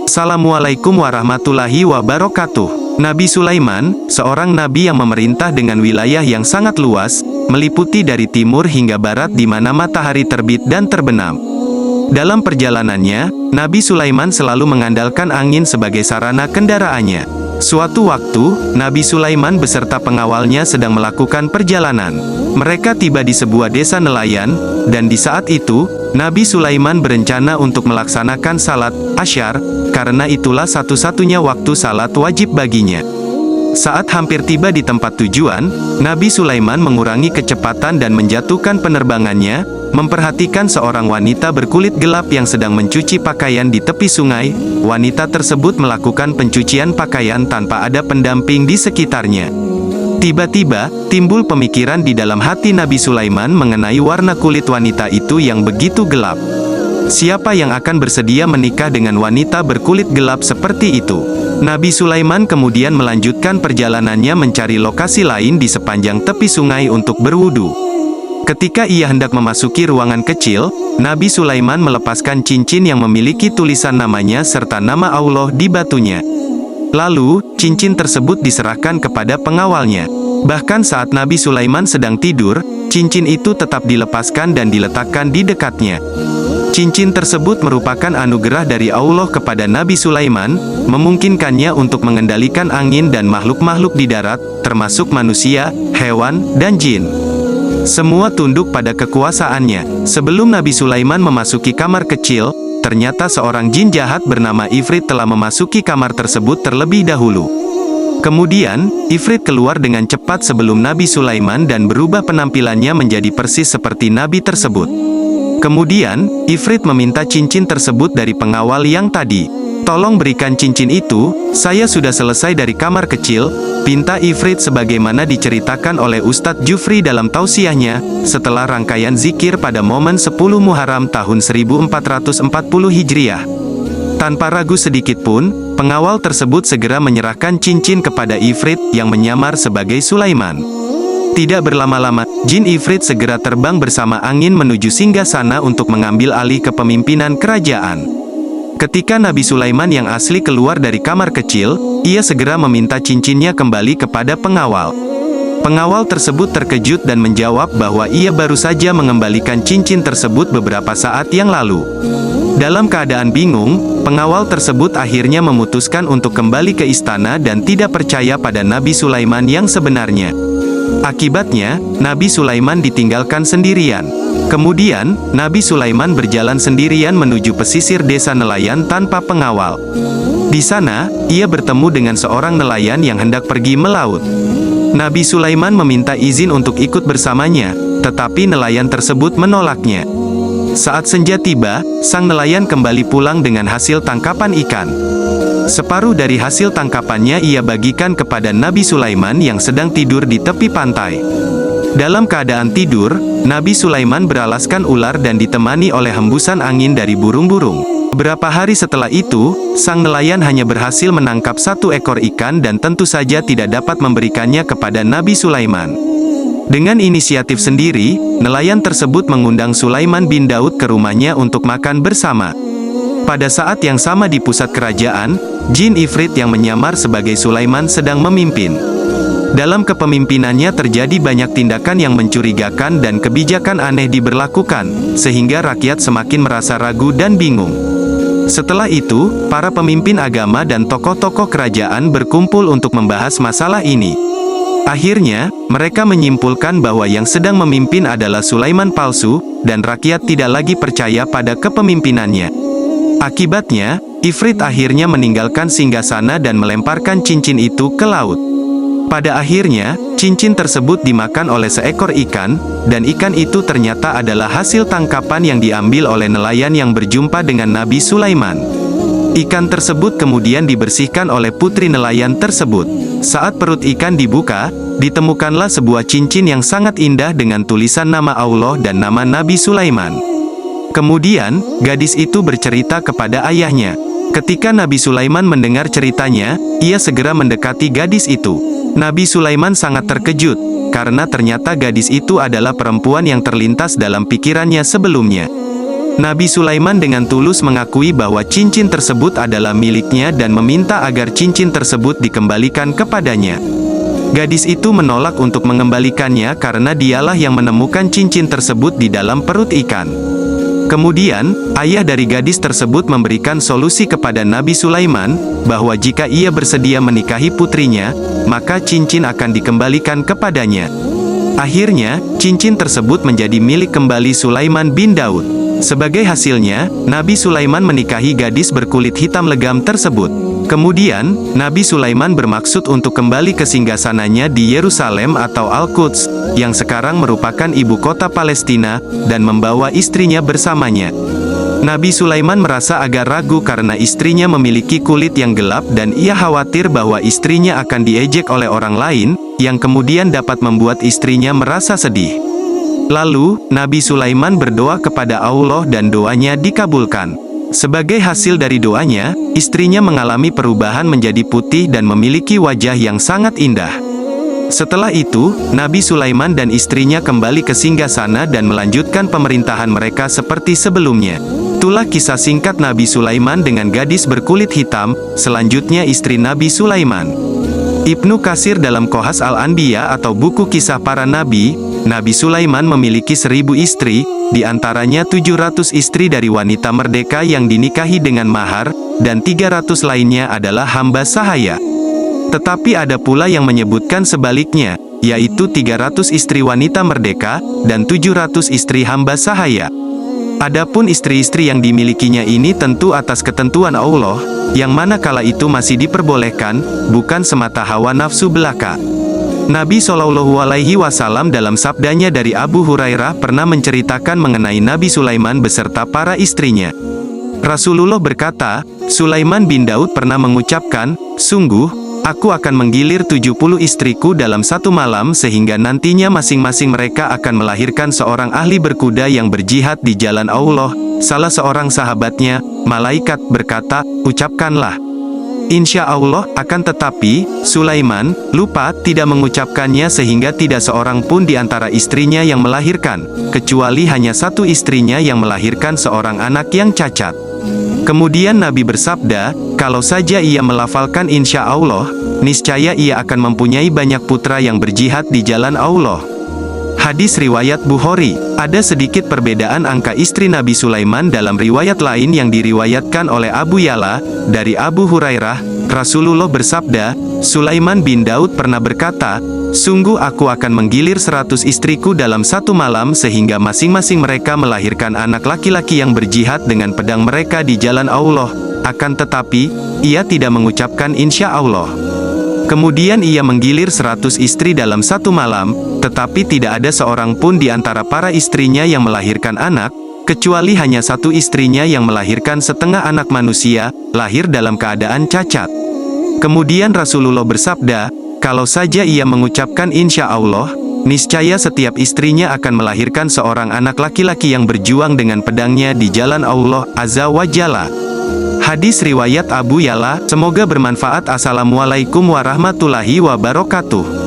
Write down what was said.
Assalamualaikum warahmatullahi wabarakatuh. Nabi Sulaiman, seorang nabi yang memerintah dengan wilayah yang sangat luas, meliputi dari timur hingga barat di mana matahari terbit dan terbenam. Dalam perjalanannya, Nabi Sulaiman selalu mengandalkan angin sebagai sarana kendaraannya. Suatu waktu, Nabi Sulaiman beserta pengawalnya sedang melakukan perjalanan. Mereka tiba di sebuah desa nelayan, dan di saat itu, Nabi Sulaiman berencana untuk melaksanakan salat Asyar, karena itulah satu-satunya waktu salat wajib baginya. Saat hampir tiba di tempat tujuan, Nabi Sulaiman mengurangi kecepatan dan menjatuhkan penerbangannya, memperhatikan seorang wanita berkulit gelap yang sedang mencuci pakaian di tepi sungai. Wanita tersebut melakukan pencucian pakaian tanpa ada pendamping di sekitarnya. Tiba-tiba, timbul pemikiran di dalam hati Nabi Sulaiman mengenai warna kulit wanita itu yang begitu gelap. Siapa yang akan bersedia menikah dengan wanita berkulit gelap seperti itu? Nabi Sulaiman kemudian melanjutkan perjalanannya mencari lokasi lain di sepanjang tepi sungai untuk berwudu. Ketika ia hendak memasuki ruangan kecil, Nabi Sulaiman melepaskan cincin yang memiliki tulisan namanya serta nama Allah di batunya. Lalu, cincin tersebut diserahkan kepada pengawalnya. Bahkan saat Nabi Sulaiman sedang tidur, cincin itu tetap dilepaskan dan diletakkan di dekatnya. Cincin tersebut merupakan anugerah dari Allah kepada Nabi Sulaiman, memungkinkannya untuk mengendalikan angin dan makhluk-makhluk di darat, termasuk manusia, hewan, dan jin. Semua tunduk pada kekuasaannya. Sebelum Nabi Sulaiman memasuki kamar kecil, ternyata seorang jin jahat bernama Ifrit telah memasuki kamar tersebut terlebih dahulu. Kemudian, Ifrit keluar dengan cepat sebelum Nabi Sulaiman dan berubah penampilannya menjadi persis seperti Nabi tersebut. Kemudian, Ifrit meminta cincin tersebut dari pengawal yang tadi. "Tolong berikan cincin itu, saya sudah selesai dari kamar kecil," pinta Ifrit sebagaimana diceritakan oleh Ustadz Jufri dalam tausiahnya, setelah rangkaian zikir pada momen 10 Muharram tahun 1440 Hijriah. Tanpa ragu sedikit pun, pengawal tersebut segera menyerahkan cincin kepada Ifrit yang menyamar sebagai Sulaiman. Tidak berlama-lama, jin Ifrit segera terbang bersama angin menuju singgasana untuk mengambil alih kepemimpinan kerajaan. Ketika Nabi Sulaiman yang asli keluar dari kamar kecil, ia segera meminta cincinnya kembali kepada pengawal. Pengawal tersebut terkejut dan menjawab bahwa ia baru saja mengembalikan cincin tersebut beberapa saat yang lalu. Dalam keadaan bingung, pengawal tersebut akhirnya memutuskan untuk kembali ke istana dan tidak percaya pada Nabi Sulaiman yang sebenarnya. Akibatnya, Nabi Sulaiman ditinggalkan sendirian. Kemudian, Nabi Sulaiman berjalan sendirian menuju pesisir desa nelayan tanpa pengawal. Di sana, ia bertemu dengan seorang nelayan yang hendak pergi melaut. Nabi Sulaiman meminta izin untuk ikut bersamanya, tetapi nelayan tersebut menolaknya. Saat senja tiba, sang nelayan kembali pulang dengan hasil tangkapan ikan. Separuh dari hasil tangkapannya ia bagikan kepada Nabi Sulaiman yang sedang tidur di tepi pantai. Dalam keadaan tidur, Nabi Sulaiman beralaskan ular dan ditemani oleh hembusan angin dari burung-burung. Beberapa hari setelah itu, sang nelayan hanya berhasil menangkap 1 ekor ikan dan tentu saja tidak dapat memberikannya kepada Nabi Sulaiman. Dengan inisiatif sendiri, nelayan tersebut mengundang Sulaiman bin Daud ke rumahnya untuk makan bersama. Pada saat yang sama di pusat kerajaan, jin Ifrit yang menyamar sebagai Sulaiman sedang memimpin. Dalam kepemimpinannya terjadi banyak tindakan yang mencurigakan dan kebijakan aneh diberlakukan, sehingga rakyat semakin merasa ragu dan bingung. Setelah itu, para pemimpin agama dan tokoh-tokoh kerajaan berkumpul untuk membahas masalah ini. Akhirnya, mereka menyimpulkan bahwa yang sedang memimpin adalah Sulaiman palsu, dan rakyat tidak lagi percaya pada kepemimpinannya. Akibatnya, Ifrit akhirnya meninggalkan singgasana dan melemparkan cincin itu ke laut. Pada akhirnya, cincin tersebut dimakan oleh seekor ikan, dan ikan itu ternyata adalah hasil tangkapan yang diambil oleh nelayan yang berjumpa dengan Nabi Sulaiman. Ikan tersebut kemudian dibersihkan oleh putri nelayan tersebut. Saat perut ikan dibuka, ditemukanlah sebuah cincin yang sangat indah dengan tulisan nama Allah dan nama Nabi Sulaiman. Kemudian, gadis itu bercerita kepada ayahnya. Ketika Nabi Sulaiman mendengar ceritanya, ia segera mendekati gadis itu. Nabi Sulaiman sangat terkejut, karena ternyata gadis itu adalah perempuan yang terlintas dalam pikirannya sebelumnya. Nabi Sulaiman dengan tulus mengakui bahwa cincin tersebut adalah miliknya dan meminta agar cincin tersebut dikembalikan kepadanya. Gadis itu menolak untuk mengembalikannya karena dialah yang menemukan cincin tersebut di dalam perut ikan. Kemudian, ayah dari gadis tersebut memberikan solusi kepada Nabi Sulaiman, bahwa jika ia bersedia menikahi putrinya, maka cincin akan dikembalikan kepadanya. Akhirnya, cincin tersebut menjadi milik kembali Sulaiman bin Daud. Sebagai hasilnya, Nabi Sulaiman menikahi gadis berkulit hitam legam tersebut. Kemudian, Nabi Sulaiman bermaksud untuk kembali ke singgasananya di Yerusalem atau Al-Quds, yang sekarang merupakan ibu kota Palestina, dan membawa istrinya bersamanya. Nabi Sulaiman merasa agak ragu karena istrinya memiliki kulit yang gelap dan ia khawatir bahwa istrinya akan diejek oleh orang lain, yang kemudian dapat membuat istrinya merasa sedih. Lalu, Nabi Sulaiman berdoa kepada Allah dan doanya dikabulkan. Sebagai hasil dari doanya, istrinya mengalami perubahan menjadi putih dan memiliki wajah yang sangat indah. Setelah itu, Nabi Sulaiman dan istrinya kembali ke singgasana dan melanjutkan pemerintahan mereka seperti sebelumnya. Itulah kisah singkat Nabi Sulaiman dengan gadis berkulit hitam, selanjutnya istri Nabi Sulaiman. Ibnu Katsir dalam Qasas Al-Anbiya atau buku kisah para nabi, Nabi Sulaiman memiliki 1000 istri, di antaranya 700 istri dari wanita merdeka yang dinikahi dengan mahar, dan 300 lainnya adalah hamba sahaya. Tetapi ada pula yang menyebutkan sebaliknya, yaitu 300 istri wanita merdeka, dan 700 istri hamba sahaya. Adapun istri-istri yang dimilikinya ini tentu atas ketentuan Allah, yang mana kala itu masih diperbolehkan, bukan semata hawa nafsu belaka. Nabi Shallallahu Alaihi Wasallam dalam sabdanya dari Abu Hurairah pernah menceritakan mengenai Nabi Sulaiman beserta para istrinya. Rasulullah berkata, Sulaiman bin Daud pernah mengucapkan, "Sungguh, aku akan menggilir 70 istriku dalam satu malam sehingga nantinya masing-masing mereka akan melahirkan seorang ahli berkuda yang berjihad di jalan Allah." Salah seorang sahabatnya, malaikat, berkata, "Ucapkanlah." Insya Allah, akan tetapi, Sulaiman lupa tidak mengucapkannya sehingga tidak seorang pun di antara istrinya yang melahirkan, kecuali hanya satu istrinya yang melahirkan seorang anak yang cacat. Kemudian Nabi bersabda, kalau saja ia melafalkan insya Allah, niscaya ia akan mempunyai banyak putra yang berjihad di jalan Allah. Hadis riwayat Bukhari. Ada sedikit perbedaan angka istri Nabi Sulaiman dalam riwayat lain yang diriwayatkan oleh Abu Ya'la, dari Abu Hurairah, Rasulullah bersabda, Sulaiman bin Daud pernah berkata, "Sungguh aku akan menggilir 100 istriku dalam satu malam sehingga masing-masing mereka melahirkan anak laki-laki yang berjihad dengan pedang mereka di jalan Allah." Akan tetapi, ia tidak mengucapkan insya Allah. Kemudian ia menggilir 100 istri dalam satu malam, tetapi tidak ada seorang pun di antara para istrinya yang melahirkan anak, kecuali hanya satu istrinya yang melahirkan setengah anak manusia, lahir dalam keadaan cacat. Kemudian Rasulullah bersabda, kalau saja ia mengucapkan insya Allah, niscaya setiap istrinya akan melahirkan seorang anak laki-laki yang berjuang dengan pedangnya di jalan Allah Azza wa Jalla. Hadis riwayat Abu Ya'la. Semoga bermanfaat. Assalamualaikum warahmatullahi wabarakatuh.